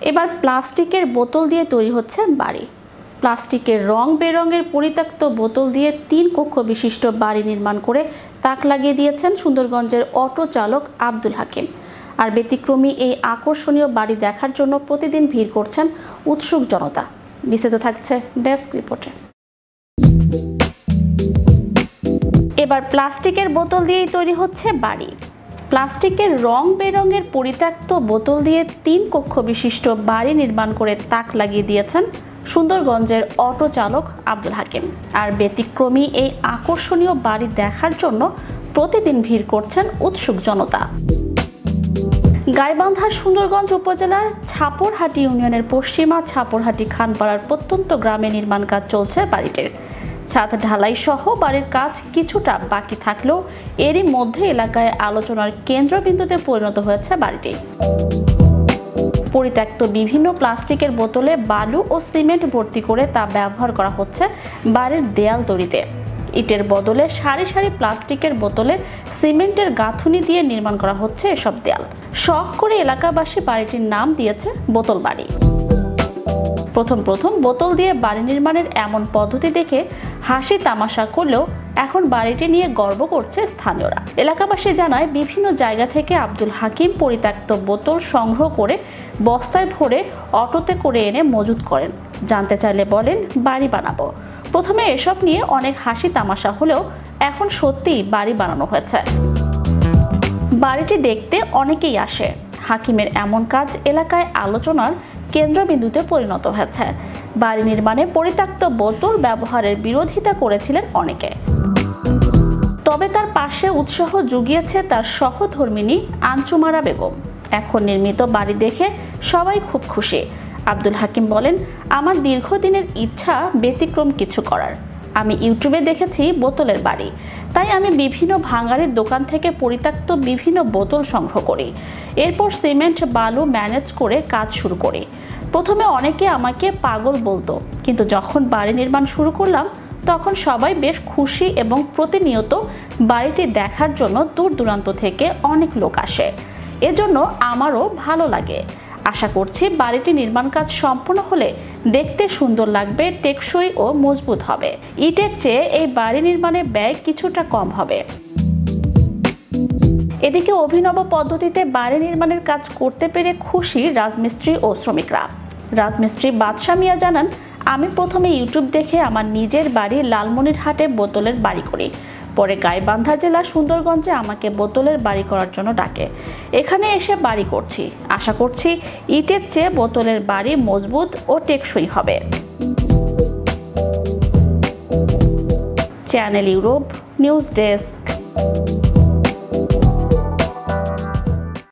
এবার প্লাস্টিকের বোতল দিয়ে তৈরি হচ্ছে বাড়ি। প্লাস্টিকের রং বেরঙের পরিত্যক্ত বোতল দিয়ে 3 কক্ষ বিশিষ্ট বাড়ি নির্মাণ করে তাক লাগিয়ে দিয়েছেন সুন্দরগঞ্জের অটো চালক আব্দুল হাকিম। আর ব্যতিক্রমী এই আকর্ষণীয় বাড়ি দেখার জন্য প্রতিদিন ভিড় করছেন উৎসুক জনতা। বিস্তারিত থাকছে ডেস্ক রিপোর্টে। এবার প্লাস্টিকের বোতল দিয়েই তৈরি হচ্ছে বাড়ি। প্লাস্টিকের রং বেরঙের পরিত্যক্ত বোতল দিয়ে 3 কক্ষ বিশিষ্ট বাড়ি নির্মাণ করে তাক লাগিয়ে দিয়েছেন সুন্দরগঞ্জের অটো চালক আব্দুল হাকিম। আর ব্যতিক্রমী এই আকর্ষণীয় বাড়ি দেখার জন্য প্রতিদিন ভিড় করছেন উৎসুক জনতা। গাইবান্ধা সুন্দরগঞ্জ উপজেলার ছাপরহাটি ইউনিয়নের পশ্চিমা ছাপরহাটি খানপাড়ার প্রত্যন্ত গ্রামে নির্মাণ কাজ চলছে বাড়িটির। ছাদ ঢালাই সহ বাড়ির কাজ কিছুটা বাকি থাকলেও এরই মধ্যে এলাকায় আলোচনার কেন্দ্রবিন্দুতে পরিণত হয়েছে বাড়িটি। পরিত্যক্ত বিভিন্ন প্লাস্টিকের বোতলে বালু ও সিমেন্ট ভর্তি করে তা ব্যবহার করা হচ্ছে বাড়ির দেয়াল তৈরিতে। ইটের বদলে সারি সারি প্লাস্টিকের বোতলে সিমেন্টের গাঁথুনি দিয়ে নির্মাণ করা হচ্ছে এসব দেয়াল। শখ করে এলাকাবাসী বাড়িটির নাম দিয়েছে বোতল বাড়ি। প্রথম বোতল দিয়ে বাড়ি নির্মাণের এমন পদ্ধতি দেখে হাসি তামাশা করলেও এখন বাড়িটি নিয়ে গর্ব করছে স্থানীয়রা। এলাকাবাসী জানায়, বিভিন্ন জায়গা থেকে আব্দুল হাকিম পরিত্যক্ত বোতল সংগ্রহ করে বস্তায় ভরে অটোতে করে এনে মজুত করেন। জানতে চাইলে বলেন, বাড়ি বানাবো। প্রথমে এসব নিয়ে অনেক হাসি তামাশা হলেও এখন সত্যিই বাড়ি বানানো হয়েছে। বাড়িটি দেখতে অনেকেই আসে। হাকিমের এমন কাজ এলাকায় আলোচনার কেন্দ্রবিন্দুতে পরিণত হয়েছে। বাড়ি নির্মাণে পরিত্যক্ত বোতল ব্যবহারের বিরোধিতা করেছিলেন অনেকে, তবে তার পাশে উৎসাহ জুগিয়েছে তার সহধর্মিণী আঞ্চুমারা বেগম। এখন নির্মিত বাড়ি দেখে সবাই খুব খুশি। আব্দুল হাকিম বলেন, আমার দীর্ঘদিনের ইচ্ছা ব্যতিক্রম কিছু করার। আমি ইউটিউবে দেখেছি বোতলের বাড়ি, তাই আমি বিভিন্ন ভাঙাড়ির দোকান থেকে পরিত্যক্ত বিভিন্ন বোতল সংগ্রহ করি। এরপর সিমেন্ট বালু ম্যানেজ করে কাজ শুরু করি। প্রথমে অনেকে আমাকে পাগল বলতো, কিন্তু যখন বাড়ি নির্মাণ শুরু করলাম তখন সবাই বেশ খুশি এবং প্রতিনিয়ত বাড়িটি দেখার জন্য দূর দূরান্ত থেকে অনেক লোক আসে। এজন্য আমারও ভালো লাগে। আশা করছি বাড়িটি নির্মাণ কাজ সম্পূর্ণ হলে দেখতে সুন্দর লাগবে, টেকসই ও মজবুত হবে। ইটের চেয়ে এই বাড়ি নির্মাণে ব্যয় কিছুটা কম হবে। এদিকে অভিনব পদ্ধতিতে বাড়ি নির্মাণের কাজ করতে পেরে খুশি রাজমিস্ত্রি ও শ্রমিকরা। রাজমিস্ত্রি বাদশা মিয়া জানান, আমি প্রথমে ইউটিউব দেখে আমার নিজের বাড়ি লালমনিরহাটে বোতলের বাড়ি করি। পরে গাইবান্ধা জেলা সুন্দরগঞ্জে আমাকে বোতলের বাড়ি করার জন্য ডাকে। এখানে এসে বাড়ি করছি। আশা করছি ইটের চেয়ে বোতলের বাড়ি মজবুত ও টেকসই হবে। Channel Europe news desk.